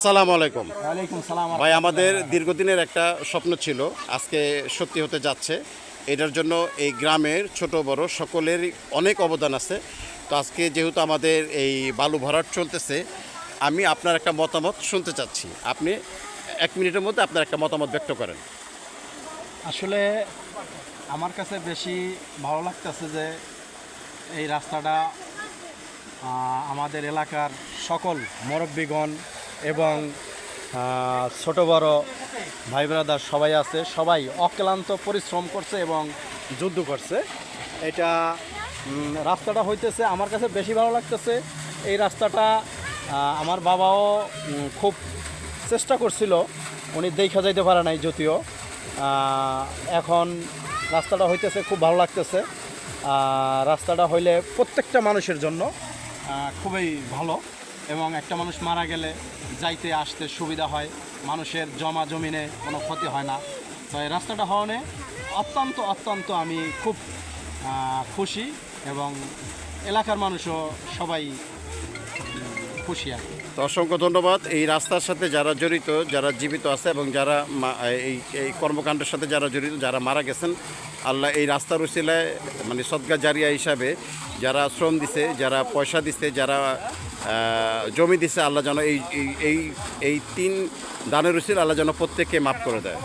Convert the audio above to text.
আসসালামু আলাইকুম। ওয়ালাইকুম সালাম। ভাই, আমাদের দীর্ঘদিনের একটা স্বপ্ন ছিল, আজকে সত্যি হতে যাচ্ছে। এটার জন্য এই গ্রামের ছোট বড় সকলেরই অনেক অবদান আছে। তো আজকে যেহেতু আমাদের এই বালু ভরাট চলতেছে, আমি আপনার একটা মতামত শুনতে চাচ্ছি। আপনি 1 মিনিটের মধ্যে আপনার একটা মতামত ব্যক্ত করেন। আসলে আমার কাছে বেশি ভালো লাগতেছে যে এই রাস্তাটা আমাদের এলাকার সকল মুরব্বীগণ এবং ছোট বড় ভাই ব্রাদার সবাই আছে, সবাই অক্লান্ত পরিশ্রম করছে এবং যুদ্ধ করছে। এটা রাস্তাটা হইতেছে আমার কাছে বেশি ভালো লাগতেছে। এই রাস্তাটা আমার বাবাও খুব চেষ্টা করছিল, উনি দেখা যাইতে পারে নাই যদিও। এখন রাস্তাটা হইতেছে খুব ভালো লাগতেছে। রাস্তাটা হইলে প্রত্যেকটা মানুষের জন্য খুবই ভালো, এবং একটা মানুষ মারা গেলে যাইতে আসতে সুবিধা হয়, মানুষের জমা জমিনে কোনো ক্ষতি হয় না। তো এই রাস্তাটা হওয়ানে অত্যন্ত অত্যন্ত আমি খুব খুশি, এবং এলাকার মানুষও সবাই খুশি আর কি। তো অসংখ্য ধন্যবাদ। এই রাস্তার সাথে যারা জড়িত, যারা জীবিত আছে এবং যারা এই কর্মকাণ্ডের সাথে যারা জড়িত, যারা মারা গেছেন, আল্লাহ এই রাস্তার উসিলায় মানে সদকা জারিয়া হিসাবে যারা শ্রম দিছে, যারা পয়সা দিছে, যারা জমি দিছে, আল্লাহ যেন এই 3 দানের উসিলায় আল্লাহ যেন প্রত্যেককে মাফ করে দেয়।